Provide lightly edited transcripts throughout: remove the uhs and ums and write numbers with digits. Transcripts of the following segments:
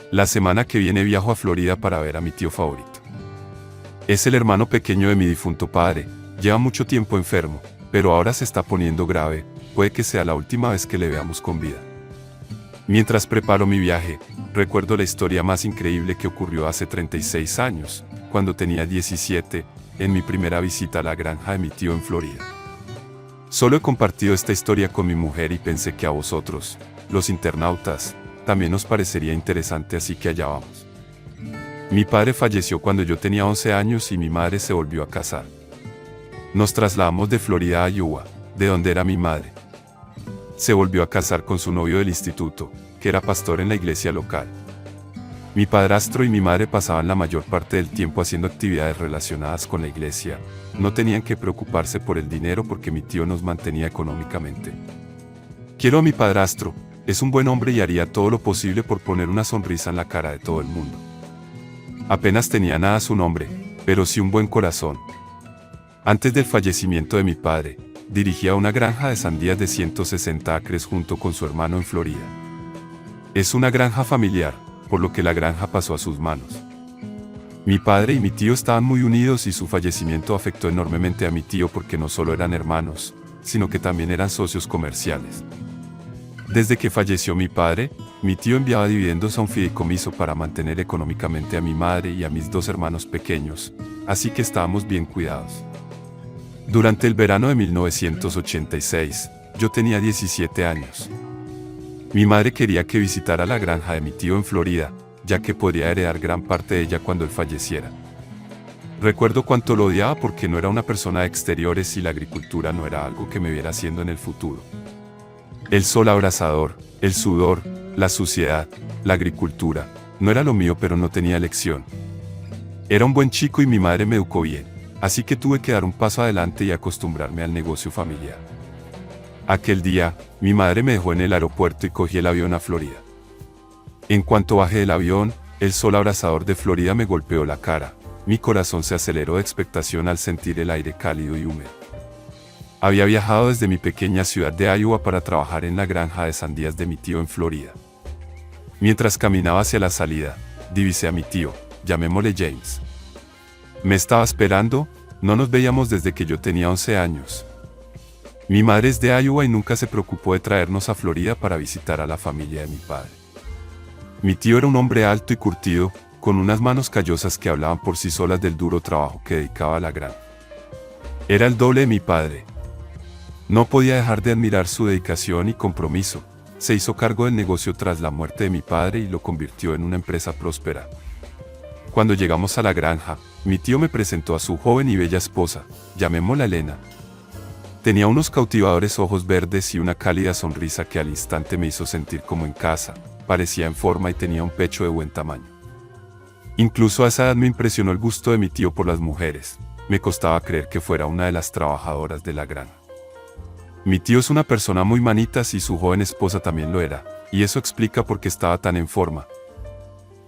La semana que viene viajo a Florida para ver a mi tío favorito. Es el hermano pequeño de mi difunto padre, lleva mucho tiempo enfermo, pero ahora se está poniendo grave, puede que sea la última vez que le veamos con vida. Mientras preparo mi viaje, recuerdo la historia más increíble que ocurrió hace 36 años, cuando tenía 17, en mi primera visita a la granja de mi tío en Florida. Solo he compartido esta historia con mi mujer y pensé que a vosotros, los internautas, también os parecería interesante, así que allá vamos. Mi padre falleció cuando yo tenía 11 años y mi madre se volvió a casar. Nos trasladamos de Florida a Iowa, de donde era mi madre. Se volvió a casar con su novio del instituto, que era pastor en la iglesia local. Mi padrastro y mi madre pasaban la mayor parte del tiempo haciendo actividades relacionadas con la iglesia. No tenían que preocuparse por el dinero porque mi tío nos mantenía económicamente. Quiero a mi padrastro, es un buen hombre y haría todo lo posible por poner una sonrisa en la cara de todo el mundo. Apenas tenía nada su nombre, pero sí un buen corazón. Antes del fallecimiento de mi padre, dirigía una granja de sandías de 160 acres junto con su hermano en Florida. Es una granja familiar, por lo que la granja pasó a sus manos. Mi padre y mi tío estaban muy unidos y su fallecimiento afectó enormemente a mi tío porque no solo eran hermanos, sino que también eran socios comerciales. Desde que falleció mi padre, mi tío enviaba dividendos a un fideicomiso para mantener económicamente a mi madre y a mis dos hermanos pequeños, así que estábamos bien cuidados. Durante el verano de 1986, yo tenía 17 años. Mi madre quería que visitara la granja de mi tío en Florida, ya que podría heredar gran parte de ella cuando él falleciera. Recuerdo cuánto lo odiaba porque no era una persona de exteriores y la agricultura no era algo que me viera haciendo en el futuro. El sol abrasador, el sudor, la suciedad, la agricultura, no era lo mío, pero no tenía elección. Era un buen chico y mi madre me educó bien, así que tuve que dar un paso adelante y acostumbrarme al negocio familiar. Aquel día, mi madre me dejó en el aeropuerto y cogí el avión a Florida. En cuanto bajé del avión, el sol abrasador de Florida me golpeó la cara. Mi corazón se aceleró de expectación al sentir el aire cálido y húmedo. Había viajado desde mi pequeña ciudad de Iowa para trabajar en la granja de sandías de mi tío en Florida. Mientras caminaba hacia la salida, divisé a mi tío, llamémosle James. Me estaba esperando, no nos veíamos desde que yo tenía 11 años. Mi madre es de Iowa y nunca se preocupó de traernos a Florida para visitar a la familia de mi padre. Mi tío era un hombre alto y curtido, con unas manos callosas que hablaban por sí solas del duro trabajo que dedicaba a la granja. Era el doble de mi padre. No podía dejar de admirar su dedicación y compromiso. Se hizo cargo del negocio tras la muerte de mi padre y lo convirtió en una empresa próspera. Cuando llegamos a la granja, mi tío me presentó a su joven y bella esposa, llamémosla Elena. Tenía unos cautivadores ojos verdes y una cálida sonrisa que al instante me hizo sentir como en casa. Parecía en forma y tenía un pecho de buen tamaño. Incluso a esa edad me impresionó el gusto de mi tío por las mujeres. Me costaba creer que fuera una de las trabajadoras de la granja. Mi tío es una persona muy manitas y su joven esposa también lo era, y eso explica por qué estaba tan en forma.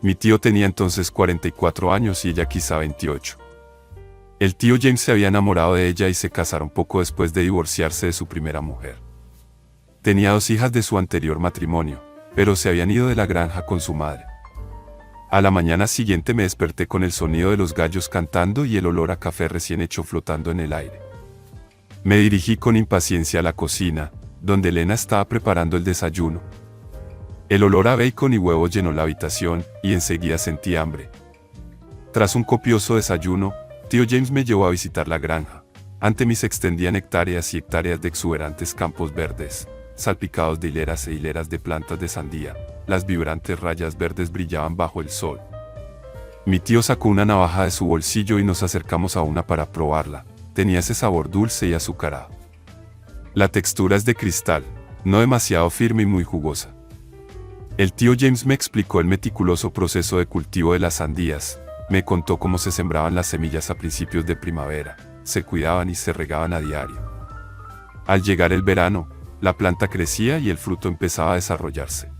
Mi tío tenía entonces 44 años y ella quizá 28. El tío James se había enamorado de ella y se casaron poco después de divorciarse de su primera mujer. Tenía 2 hijas de su anterior matrimonio, pero se habían ido de la granja con su madre. A la mañana siguiente me desperté con el sonido de los gallos cantando y el olor a café recién hecho flotando en el aire. Me dirigí con impaciencia a la cocina, donde Elena estaba preparando el desayuno. El olor a bacon y huevos llenó la habitación, y enseguida sentí hambre. Tras un copioso desayuno, tío James me llevó a visitar la granja. Ante mí se extendían hectáreas y hectáreas de exuberantes campos verdes, salpicados de hileras e hileras de plantas de sandía. Las vibrantes rayas verdes brillaban bajo el sol. Mi tío sacó una navaja de su bolsillo y nos acercamos a una para probarla. Tenía ese sabor dulce y azucarado. La textura es de cristal, no demasiado firme y muy jugosa. El tío James me explicó el meticuloso proceso de cultivo de las sandías. Me contó cómo se sembraban las semillas a principios de primavera, se cuidaban y se regaban a diario. Al llegar el verano, la planta crecía y el fruto empezaba a desarrollarse.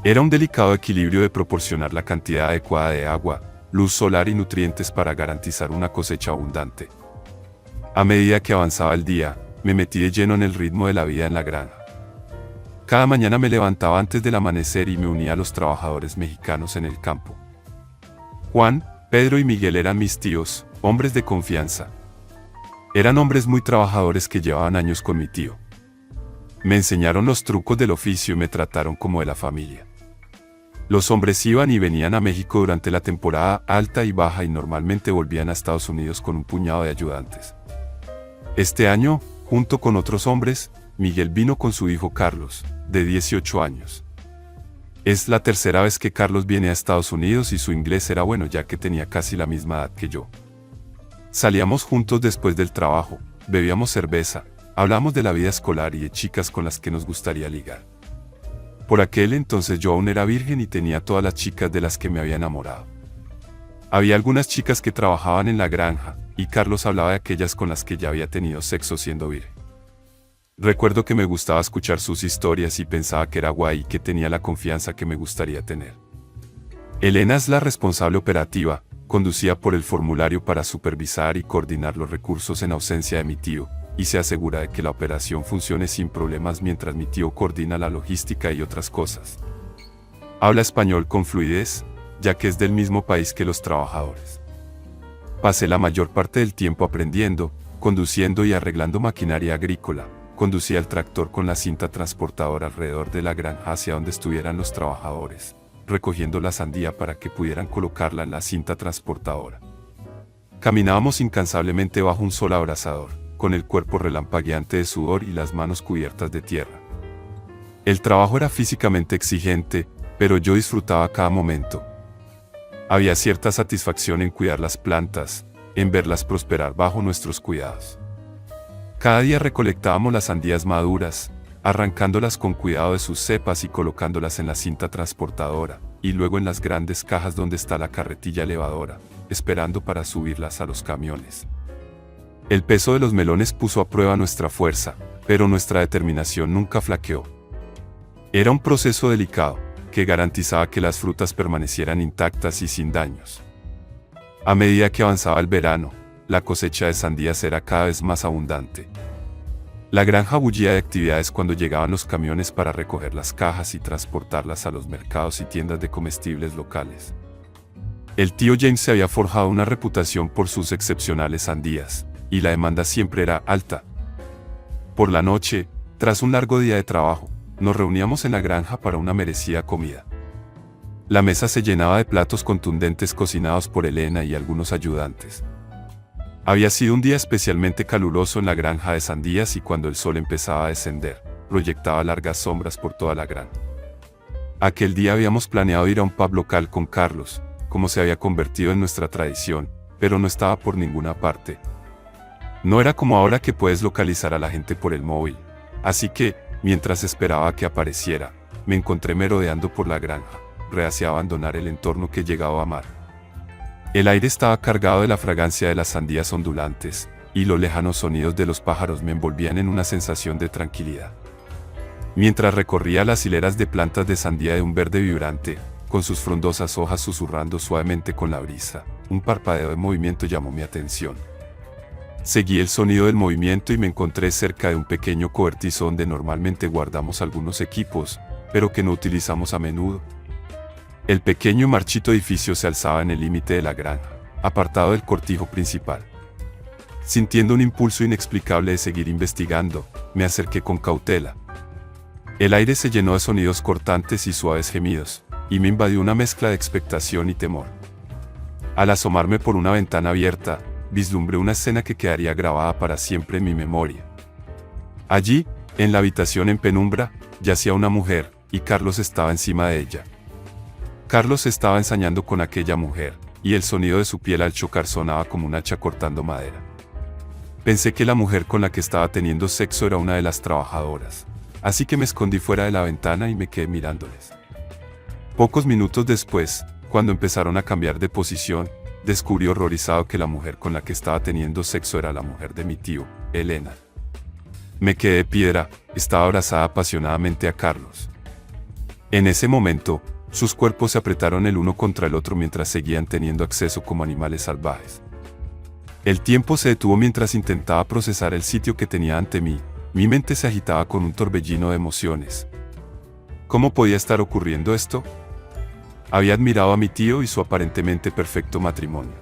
Era un delicado equilibrio de proporcionar la cantidad adecuada de agua, luz solar y nutrientes para garantizar una cosecha abundante. A medida que avanzaba el día, me metí de lleno en el ritmo de la vida en la granja. Cada mañana me levantaba antes del amanecer y me unía a los trabajadores mexicanos en el campo. Juan, Pedro y Miguel eran mis tíos, hombres de confianza. Eran hombres muy trabajadores que llevaban años con mi tío. Me enseñaron los trucos del oficio y me trataron como de la familia. Los hombres iban y venían a México durante la temporada alta y baja y normalmente volvían a Estados Unidos con un puñado de ayudantes. Este año, junto con otros hombres, Miguel vino con su hijo Carlos, de 18 años. Es la tercera vez que Carlos viene a Estados Unidos y su inglés era bueno ya que tenía casi la misma edad que yo. Salíamos juntos después del trabajo, bebíamos cerveza, hablamos de la vida escolar y de chicas con las que nos gustaría ligar. Por aquel entonces yo aún era virgen y tenía todas las chicas de las que me había enamorado. Había algunas chicas que trabajaban en la granja, y Carlos hablaba de aquellas con las que ya había tenido sexo siendo virgen. Recuerdo que me gustaba escuchar sus historias y pensaba que era guay y que tenía la confianza que me gustaría tener. Elena es la responsable operativa, conducía por el formulario para supervisar y coordinar los recursos en ausencia de mi tío, y se asegura de que la operación funcione sin problemas mientras mi tío coordina la logística y otras cosas. Habla español con fluidez, ya que es del mismo país que los trabajadores. Pasé la mayor parte del tiempo aprendiendo, conduciendo y arreglando maquinaria agrícola. Conducía el tractor con la cinta transportadora alrededor de la granja hacia donde estuvieran los trabajadores, recogiendo la sandía para que pudieran colocarla en la cinta transportadora. Caminábamos incansablemente bajo un sol abrasador, con el cuerpo relampagueante de sudor y las manos cubiertas de tierra. El trabajo era físicamente exigente, pero yo disfrutaba cada momento. Había cierta satisfacción en cuidar las plantas, en verlas prosperar bajo nuestros cuidados. Cada día recolectábamos las sandías maduras, arrancándolas con cuidado de sus cepas y colocándolas en la cinta transportadora, y luego en las grandes cajas donde está la carretilla elevadora, esperando para subirlas a los camiones. El peso de los melones puso a prueba nuestra fuerza, pero nuestra determinación nunca flaqueó. Era un proceso delicado, que garantizaba que las frutas permanecieran intactas y sin daños. A medida que avanzaba el verano, la cosecha de sandías era cada vez más abundante. La granja bullía de actividades cuando llegaban los camiones para recoger las cajas y transportarlas a los mercados y tiendas de comestibles locales. El tío James se había forjado una reputación por sus excepcionales sandías, y la demanda siempre era alta. Por la noche, tras un largo día de trabajo, nos reuníamos en la granja para una merecida comida. La mesa se llenaba de platos contundentes cocinados por Elena y algunos ayudantes. Había sido un día especialmente caluroso en la granja de sandías y cuando el sol empezaba a descender, proyectaba largas sombras por toda la granja. Aquel día habíamos planeado ir a un pub local con Carlos, como se había convertido en nuestra tradición, pero no estaba por ninguna parte. No era como ahora que puedes localizar a la gente por el móvil, así que, mientras esperaba que apareciera, me encontré merodeando por la granja, reacia a abandonar el entorno que llegaba a amar. El aire estaba cargado de la fragancia de las sandías ondulantes, y los lejanos sonidos de los pájaros me envolvían en una sensación de tranquilidad. Mientras recorría las hileras de plantas de sandía de un verde vibrante, con sus frondosas hojas susurrando suavemente con la brisa, un parpadeo de movimiento llamó mi atención. Seguí el sonido del movimiento y me encontré cerca de un pequeño cobertizo donde normalmente guardamos algunos equipos, pero que no utilizamos a menudo. El pequeño y marchito edificio se alzaba en el límite de la granja, apartado del cortijo principal. Sintiendo un impulso inexplicable de seguir investigando, me acerqué con cautela. El aire se llenó de sonidos cortantes y suaves gemidos, y me invadió una mezcla de expectación y temor. Al asomarme por una ventana abierta, vislumbré una escena que quedaría grabada para siempre en mi memoria. Allí, en la habitación en penumbra, yacía una mujer, y Carlos estaba encima de ella. Carlos estaba ensañando con aquella mujer, y el sonido de su piel al chocar sonaba como un hacha cortando madera. Pensé que la mujer con la que estaba teniendo sexo era una de las trabajadoras, así que me escondí fuera de la ventana y me quedé mirándoles. Pocos minutos después, cuando empezaron a cambiar de posición, descubrí horrorizado que la mujer con la que estaba teniendo sexo era la mujer de mi tío, Elena. Me quedé de piedra, estaba abrazada apasionadamente a Carlos. En ese momento, sus cuerpos se apretaron el uno contra el otro mientras seguían teniendo acceso como animales salvajes. El tiempo se detuvo mientras intentaba procesar el sitio que tenía ante mí. Mi mente se agitaba con un torbellino de emociones. ¿Cómo podía estar ocurriendo esto? Había admirado a mi tío y su aparentemente perfecto matrimonio.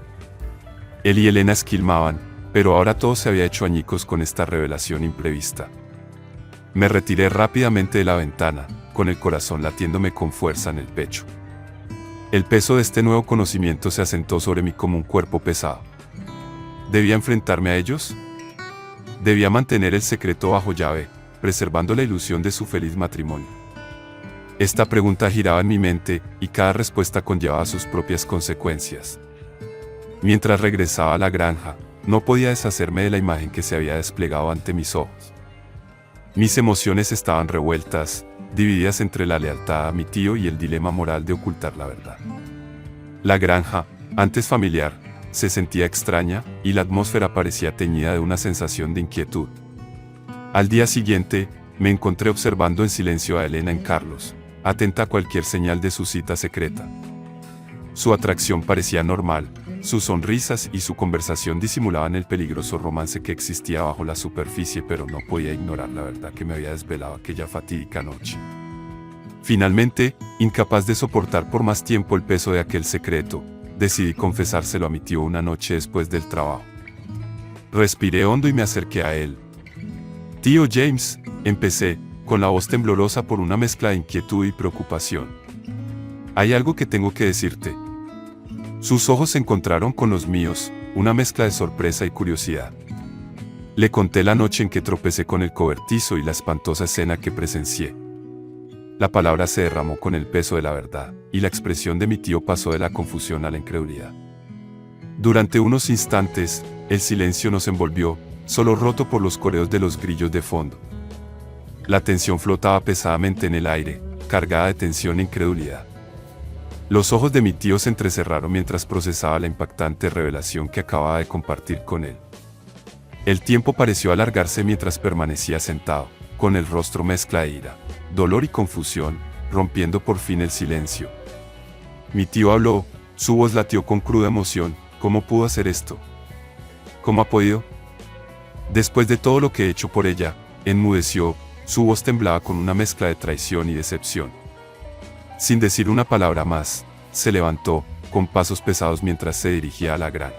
Él y Elena esquilmaban, pero ahora todo se había hecho añicos con esta revelación imprevista. Me retiré rápidamente de la ventana, con el corazón latiéndome con fuerza en el pecho. El peso de este nuevo conocimiento se asentó sobre mí como un cuerpo pesado. ¿Debía enfrentarme a ellos? ¿Debía mantener el secreto bajo llave, preservando la ilusión de su feliz matrimonio? Esta pregunta giraba en mi mente, y cada respuesta conllevaba sus propias consecuencias. Mientras regresaba a la granja, no podía deshacerme de la imagen que se había desplegado ante mis ojos. Mis emociones estaban revueltas, divididas entre la lealtad a mi tío y el dilema moral de ocultar la verdad. La granja, antes familiar, se sentía extraña, y la atmósfera parecía teñida de una sensación de inquietud. Al día siguiente, me encontré observando en silencio a Elena en Carlos, atenta a cualquier señal de su cita secreta. Su atracción parecía normal, sus sonrisas y su conversación disimulaban el peligroso romance que existía bajo la superficie, pero no podía ignorar la verdad que me había desvelado aquella fatídica noche. Finalmente, incapaz de soportar por más tiempo el peso de aquel secreto, decidí confesárselo a mi tío una noche después del trabajo. Respiré hondo y me acerqué a él. «Tío James», empecé, con la voz temblorosa por una mezcla de inquietud y preocupación. «Hay algo que tengo que decirte». Sus ojos se encontraron con los míos, una mezcla de sorpresa y curiosidad. Le conté la noche en que tropecé con el cobertizo y la espantosa escena que presencié. La palabra se derramó con el peso de la verdad, y la expresión de mi tío pasó de la confusión a la incredulidad. Durante unos instantes, el silencio nos envolvió, solo roto por los coreos de los grillos de fondo. La tensión flotaba pesadamente en el aire, cargada de tensión e incredulidad. Los ojos de mi tío se entrecerraron mientras procesaba la impactante revelación que acababa de compartir con él. El tiempo pareció alargarse mientras permanecía sentado, con el rostro mezcla de ira, dolor y confusión, rompiendo por fin el silencio. Mi tío habló, su voz latió con cruda emoción. ¿Cómo pudo hacer esto? ¿Cómo ha podido? Después de todo lo que he hecho por ella, enmudeció, su voz temblaba con una mezcla de traición y decepción. Sin decir una palabra más, se levantó, con pasos pesados mientras se dirigía a la granja.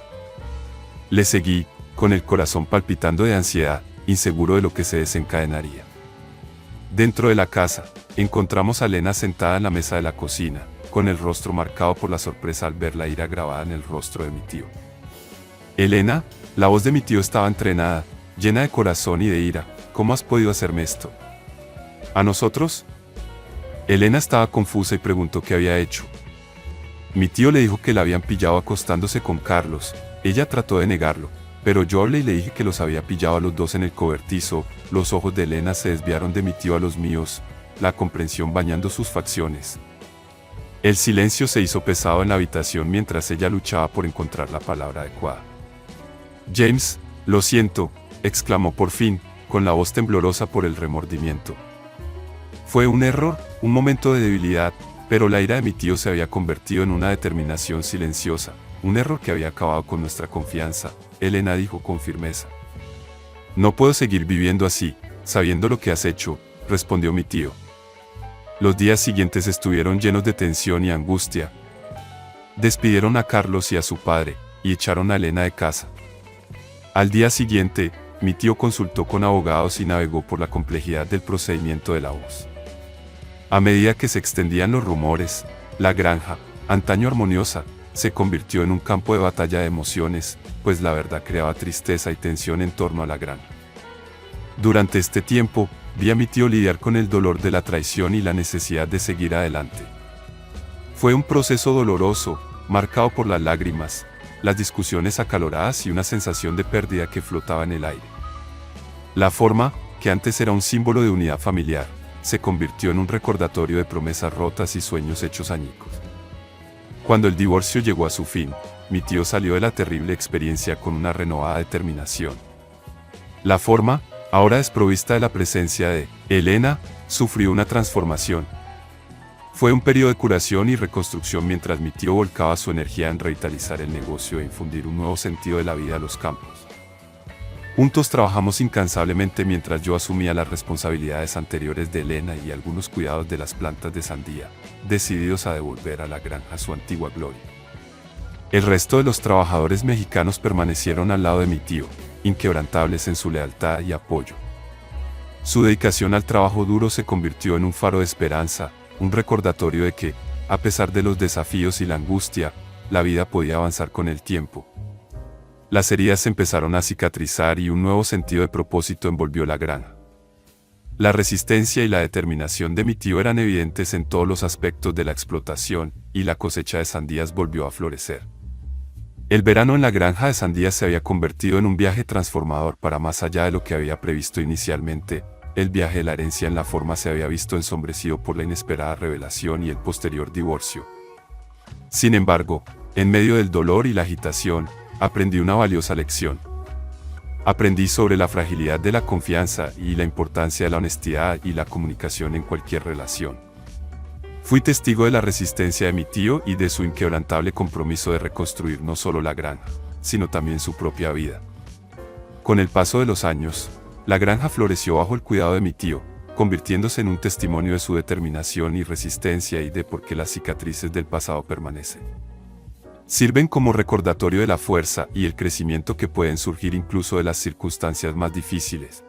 Le seguí, con el corazón palpitando de ansiedad, inseguro de lo que se desencadenaría. Dentro de la casa, encontramos a Elena sentada en la mesa de la cocina, con el rostro marcado por la sorpresa al ver la ira grabada en el rostro de mi tío. «Elena», la voz de mi tío estaba entrenada, llena de corazón y de ira. «¿Cómo has podido hacerme esto? ¿A nosotros?». Elena estaba confusa y preguntó qué había hecho. Mi tío le dijo que la habían pillado acostándose con Carlos. Ella trató de negarlo, pero yo hablé y le dije que los había pillado a los dos en el cobertizo. Los ojos de Elena se desviaron de mi tío a los míos, la comprensión bañando sus facciones. El silencio se hizo pesado en la habitación mientras ella luchaba por encontrar la palabra adecuada. «James, lo siento», exclamó por fin, con la voz temblorosa por el remordimiento. Fue un error, un momento de debilidad, pero la ira de mi tío se había convertido en una determinación silenciosa, un error que había acabado con nuestra confianza. Elena dijo con firmeza. «No puedo seguir viviendo así, sabiendo lo que has hecho», respondió mi tío. Los días siguientes estuvieron llenos de tensión y angustia. Despidieron a Carlos y a su padre, y echaron a Elena de casa. Al día siguiente, mi tío consultó con abogados y navegó por la complejidad del procedimiento de la voz. A medida que se extendían los rumores, la granja, antaño armoniosa, se convirtió en un campo de batalla de emociones, pues la verdad creaba tristeza y tensión en torno a la granja. Durante este tiempo, vi a mi tío lidiar con el dolor de la traición y la necesidad de seguir adelante. Fue un proceso doloroso, marcado por las lágrimas, las discusiones acaloradas y una sensación de pérdida que flotaba en el aire. La forma, que antes era un símbolo de unidad familiar, se convirtió en un recordatorio de promesas rotas y sueños hechos añicos. Cuando el divorcio llegó a su fin, mi tío salió de la terrible experiencia con una renovada determinación. La forma, ahora desprovista de la presencia de Elena, sufrió una transformación. Fue un periodo de curación y reconstrucción mientras mi tío volcaba su energía en revitalizar el negocio e infundir un nuevo sentido de la vida a los campos. Juntos trabajamos incansablemente mientras yo asumía las responsabilidades anteriores de Elena y algunos cuidados de las plantas de sandía, decididos a devolver a la granja su antigua gloria. El resto de los trabajadores mexicanos permanecieron al lado de mi tío, inquebrantables en su lealtad y apoyo. Su dedicación al trabajo duro se convirtió en un faro de esperanza, un recordatorio de que, a pesar de los desafíos y la angustia, la vida podía avanzar con el tiempo. Las heridas empezaron a cicatrizar y un nuevo sentido de propósito envolvió la granja. La resistencia y la determinación de mi tío eran evidentes en todos los aspectos de la explotación, y la cosecha de sandías volvió a florecer. El verano en la granja de sandías se había convertido en un viaje transformador para más allá de lo que había previsto inicialmente. El viaje de la herencia en la forma se había visto ensombrecido por la inesperada revelación y el posterior divorcio. Sin embargo, en medio del dolor y la agitación, aprendí una valiosa lección. Aprendí sobre la fragilidad de la confianza y la importancia de la honestidad y la comunicación en cualquier relación. Fui testigo de la resistencia de mi tío y de su inquebrantable compromiso de reconstruir no solo la granja, sino también su propia vida. Con el paso de los años, la granja floreció bajo el cuidado de mi tío, convirtiéndose en un testimonio de su determinación y resistencia y de por qué las cicatrices del pasado permanecen. Sirven como recordatorio de la fuerza y el crecimiento que pueden surgir incluso de las circunstancias más difíciles.